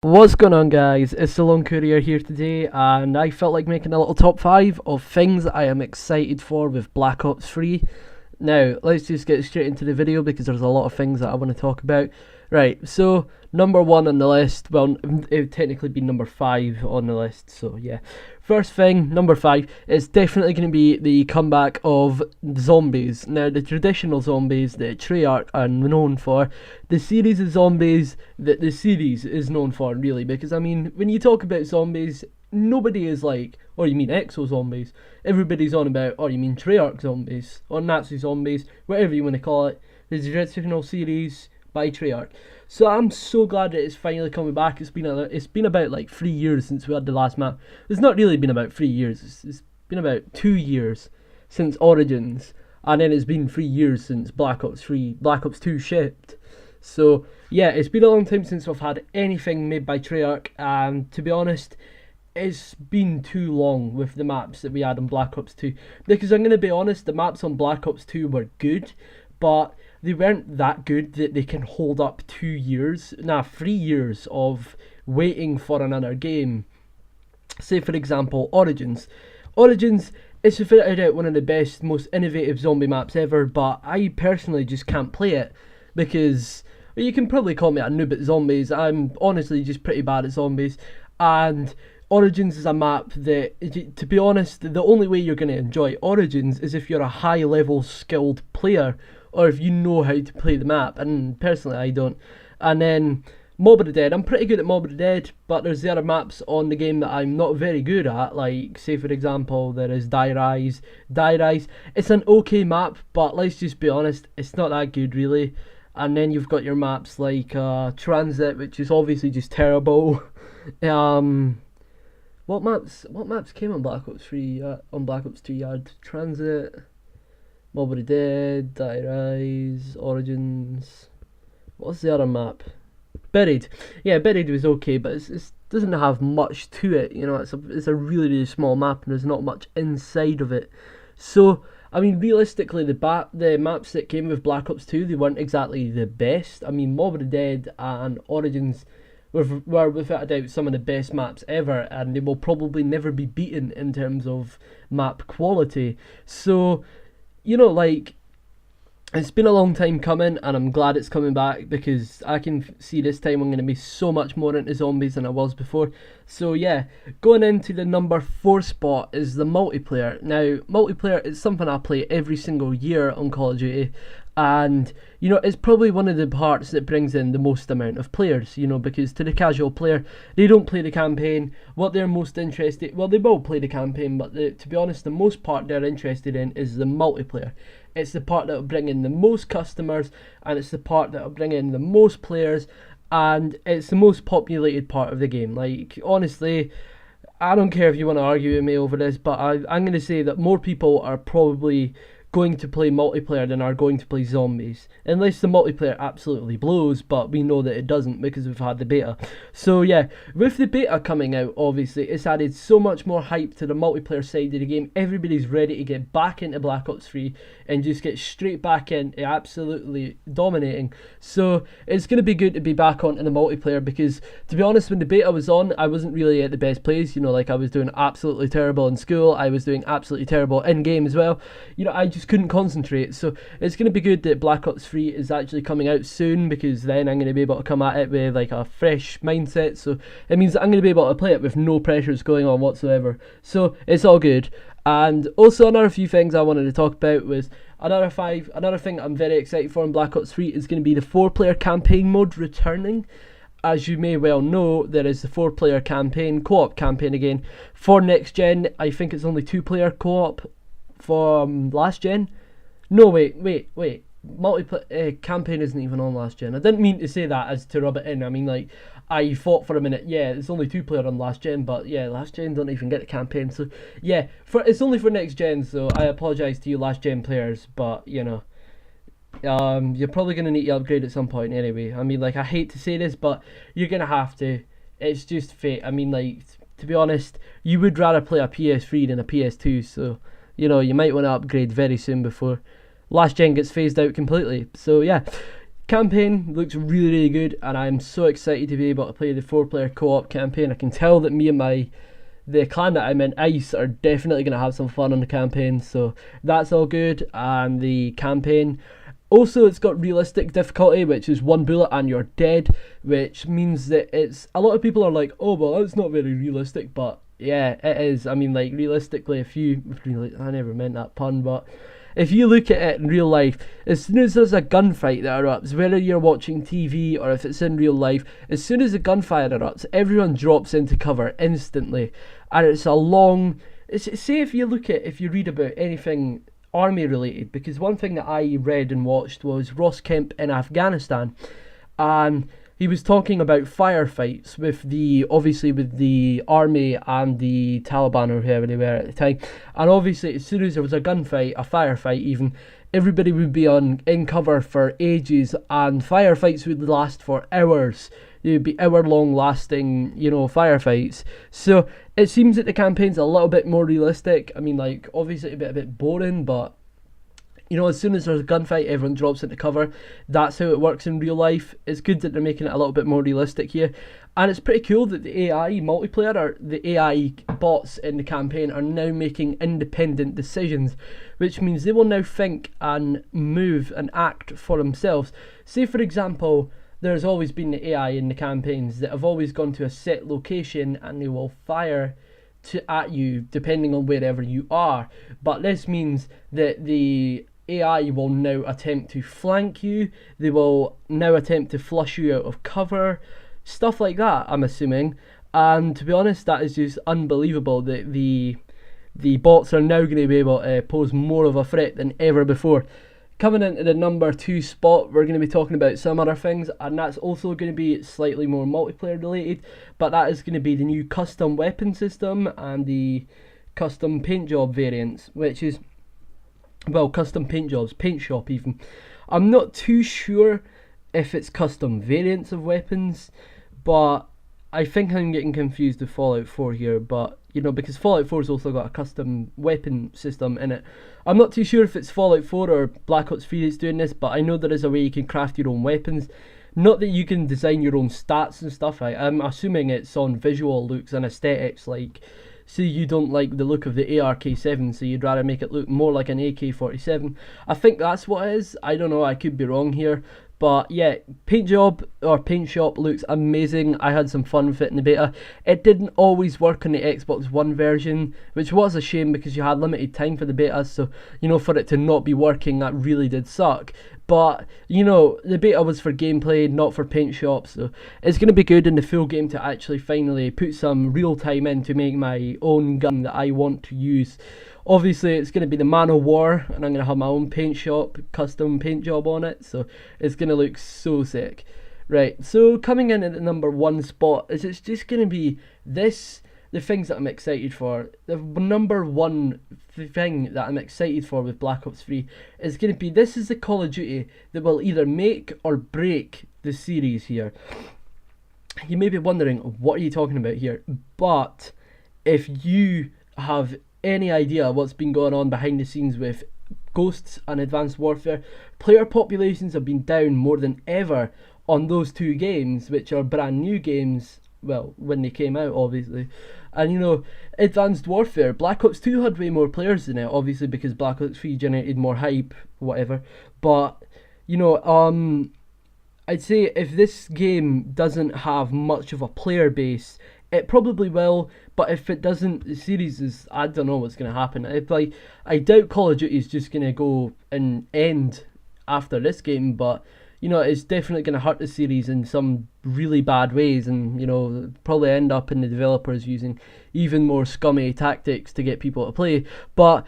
What's going on, guys? It's the Lone Courier here today, and I felt like making a little top 5 of things I am excited for with Black Ops 3. Now, let's just get straight into the video because there's a lot of things that I want to talk about. Right, so number 1 on the list, well, it would technically be number 5 on the list, so yeah. First thing, number 5, is definitely going to be the comeback of zombies. Now, the traditional zombies that Treyarch are known for, the series of zombies that the series is known for, really, because, I mean, when you talk about zombies, nobody is like, oh, you mean exo zombies? Everybody's on about, oh, you mean Treyarch zombies, or Nazi zombies, whatever you want to call it. The traditional series by Treyarch. So I'm so glad that it's finally coming back. It's been about like 3 years since we had the last map. It's not really been about 3 years. It's been about 2 years since Origins, and then it's been 3 years since Black Ops 2 shipped. So yeah, it's been a long time since we've had anything made by Treyarch, and to be honest, it's been too long with the maps that we had on Black Ops 2. Because I'm going to be honest, the maps on Black Ops 2 were good, but they weren't that good that they can hold up 2 years, 3 years of waiting for another game. Say for example, Origins. Origins is without out one of the best, most innovative zombie maps ever, but I personally just can't play it because, well, you can probably call me a noob at zombies. I'm honestly just pretty bad at zombies, and Origins is a map that, to be honest, the only way you're going to enjoy Origins is if you're a high level skilled player, or if you know how to play the map, and personally I don't. And then Mob of the Dead, I'm pretty good at Mob of the Dead, but there's the other maps on the game that I'm not very good at, like, say for example, there is Die Rise. Die Rise, it's an okay map, but let's just be honest, it's not that good really. And then you've got your maps like Transit, which is obviously just terrible. What maps came on Black Ops 3, on Black Ops 2 yard? Transit, Mob of the Dead, Die Rise, Origins. What's the other map? Buried. Yeah, Buried was okay, but it doesn't have much to it. You know, it's a really, really small map, and there's not much inside of it. So, I mean, realistically, the maps that came with Black Ops 2, they weren't exactly the best. I mean, Mob of the Dead and Origins were without a doubt some of the best maps ever, and they will probably never be beaten in terms of map quality. So, you know, like, it's been a long time coming, and I'm glad it's coming back because I can see this time I'm going to be so much more into zombies than I was before. So yeah, going into the number 4 spot is the multiplayer. Now, multiplayer is something I play every single year on Call of Duty, and you know, it's probably one of the parts that brings in the most amount of players, you know, because to the casual player, they don't play the campaign. What they're most interested, well, they will play the campaign, but to be honest, the most part they're interested in is the multiplayer. It's the part that will bring in the most customers, and it's the part that will bring in the most players, and it's the most populated part of the game. Like, honestly, I don't care if you want to argue with me over this, but I'm going to say that more people are probably going to play multiplayer than are going to play zombies, unless the multiplayer absolutely blows, but we know that it doesn't because we've had the beta. So yeah, with the beta coming out, obviously it's added so much more hype to the multiplayer side of the game. Everybody's ready to get back into Black Ops 3 and just get straight back into absolutely dominating. So it's going to be good to be back onto the multiplayer, because to be honest, when the beta was on, I wasn't really at the best place. You know, like, I was doing absolutely terrible in school, I was doing absolutely terrible in game as well. You know, I just couldn't concentrate. So it's going to be good that Black Ops 3 is actually coming out soon, because then I'm going to be able to come at it with like a fresh mindset. So it means that I'm going to be able to play it with no pressures going on whatsoever. So it's all good. And also, another few things I wanted to talk about was another thing I'm very excited for in Black Ops 3 is going to be the 4-player campaign mode returning. As you may well know, there is the 4-player campaign, co-op campaign again, for next gen. I think it's only 2-player co-op for last gen. No, wait. Multiplayer campaign isn't even on last gen. I didn't mean to say that as to rub it in. I mean, like, I thought for a minute, yeah, it's only 2-player on last gen, but yeah, last gen don't even get a campaign. So yeah, it's only for next gen. So I apologise to you last gen players, but you know, you're probably gonna need to upgrade at some point anyway. I mean, like, I hate to say this, but you're gonna have to. It's just fate. I mean, like, to be honest, you would rather play a PS3 than a PS2, so you know, you might want to upgrade very soon before last gen gets phased out completely. So yeah, Campaign looks really, really good, and I'm so excited to be able to play the 4-player co-op campaign. I can tell that me and the clan that I'm in, Ice, are definitely going to have some fun on the campaign, so that's all good. And the campaign, also, it's got realistic difficulty, which is 1 bullet and you're dead, which means that it's, a lot of people are like, oh, well, that's not very realistic, but yeah, it is. I mean, like, realistically, I never meant that pun, but if you look at it in real life, as soon as there's a gunfight that erupts, whether you're watching TV or if it's in real life, as soon as the gunfire erupts, everyone drops into cover instantly. And it's a long... say if you read about anything army related, because one thing that I read and watched was Ross Kemp in Afghanistan, and he was talking about firefights with the army and the Taliban or whoever they were at the time. And obviously, as soon as there was a gunfight, a firefight even, everybody would be in cover for ages, and firefights would last for hours. They would be hour-long lasting, firefights. So it seems that the campaign's a little bit more realistic. I mean, like, obviously it'd be a bit boring, but as soon as there's a gunfight, everyone drops into cover. That's how it works in real life. It's good that they're making it a little bit more realistic here. And it's pretty cool that the AI multiplayer, or the AI bots in the campaign, are now making independent decisions, which means they will now think and move and act for themselves. Say, for example, there's always been the AI in the campaigns that have always gone to a set location and they will fire at you depending on wherever you are. But this means that the AI will now attempt to flank you, they will now attempt to flush you out of cover, stuff like that, I'm assuming. And to be honest, that is just unbelievable that the bots are now going to be able to pose more of a threat than ever before. Coming into the number 2 spot, we're going to be talking about some other things, and that's also going to be slightly more multiplayer related, but that is going to be the new custom weapon system and the custom paint job variants, which is, well, custom paint jobs, paint shop even. I'm not too sure if it's custom variants of weapons, but I think I'm getting confused with Fallout 4 here, but because Fallout 4's also got a custom weapon system in it. I'm not too sure if it's Fallout 4 or Black Ops 3 that's doing this, but I know there is a way you can craft your own weapons. Not that you can design your own stats and stuff. I'm assuming it's on visual looks and aesthetics, like, say you don't like the look of the ARK-7, so you'd rather make it look more like an AK-47. I think that's what it is. I don't know, I could be wrong here. But yeah, paint job or paint shop looks amazing. I had some fun with it in the beta. It didn't always work on the Xbox One version, which was a shame because you had limited time for the beta, so for it to not be working, that really did suck. But the beta was for gameplay, not for paint shop, so it's going to be good in the full game to actually finally put some real time in to make my own gun that I want to use. Obviously, it's going to be the Man of War, and I'm going to have my own paint shop, custom paint job on it, so it's going to look so sick. Right, so coming in at the number 1 spot, it's just going to be the things that I'm excited for. The number 1 thing that I'm excited for with Black Ops 3 is going to be, this is the Call of Duty that will either make or break the series here. You may be wondering, what are you talking about here? But if you have any idea what's been going on behind the scenes with Ghosts and Advanced Warfare, player populations have been down more than ever on those 2 games, which are brand new games, well, when they came out, obviously. And Advanced Warfare, Black Ops 2 had way more players in it, obviously, because Black Ops 3 generated more hype, whatever. But I'd say if this game doesn't have much of a player base, it probably will, but if it doesn't, the series is, I don't know what's going to happen. I doubt Call of Duty is just going to go and end after this game, but it's definitely going to hurt the series in some really bad ways, and probably end up in the developers using even more scummy tactics to get people to play. But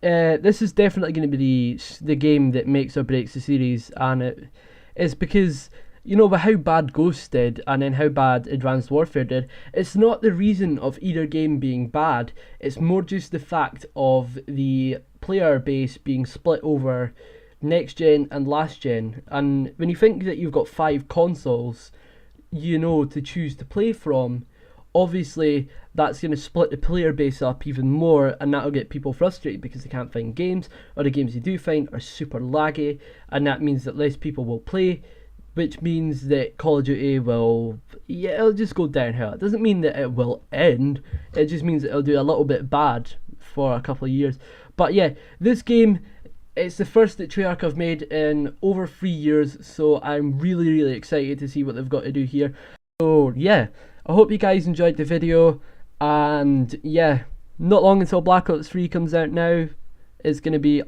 this is definitely going to be the game that makes or breaks the series, and it's because with how bad Ghost did and then how bad Advanced Warfare did, it's not the reason of either game being bad, it's more just the fact of the player base being split over next gen and last gen. And when you think that you've got 5 consoles to choose to play from, obviously that's going to split the player base up even more, and that'll get people frustrated because they can't find games, or the games they do find are super laggy, and that means that less people will play, which means that Call of Duty will, yeah, it'll just go downhill. It doesn't mean that it will end, it just means that it'll do a little bit bad for a couple of years. But yeah, this game, it's the first that Treyarch have made in over 3 years, so I'm really excited to see what they've got to do here. So yeah, I hope you guys enjoyed the video, and yeah, not long until Black Ops 3 comes out now. It's gonna be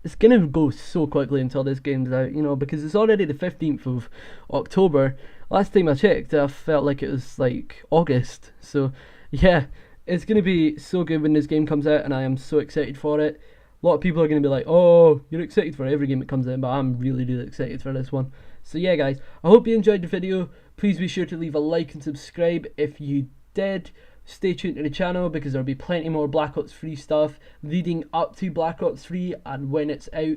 it's gonna go so quickly until this game's out, you know, because it's already the 15th of October. Last time I checked, I felt like it was like August. So yeah, it's gonna be so good when this game comes out, and I am so excited for it. A lot of people are gonna be like, oh, you're excited for every game that comes out, but I'm really excited for this one. So yeah guys, I hope you enjoyed the video. Please be sure to leave a like and subscribe if you did. Stay tuned to the channel because there'll be plenty more Black Ops 3 stuff leading up to Black Ops 3 and when it's out.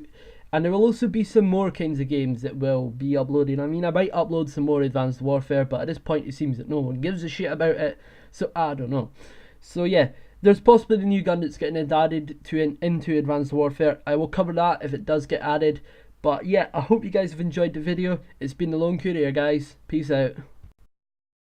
And there will also be some more kinds of games that will be uploaded. I mean, I might upload some more Advanced Warfare, but at this point it seems that no one gives a shit about it, so I don't know. So yeah, there's possibly the new gun that's getting added into Advanced Warfare. I will cover that if it does get added. But yeah, I hope you guys have enjoyed the video. It's been the Lone Courier, guys. Peace out.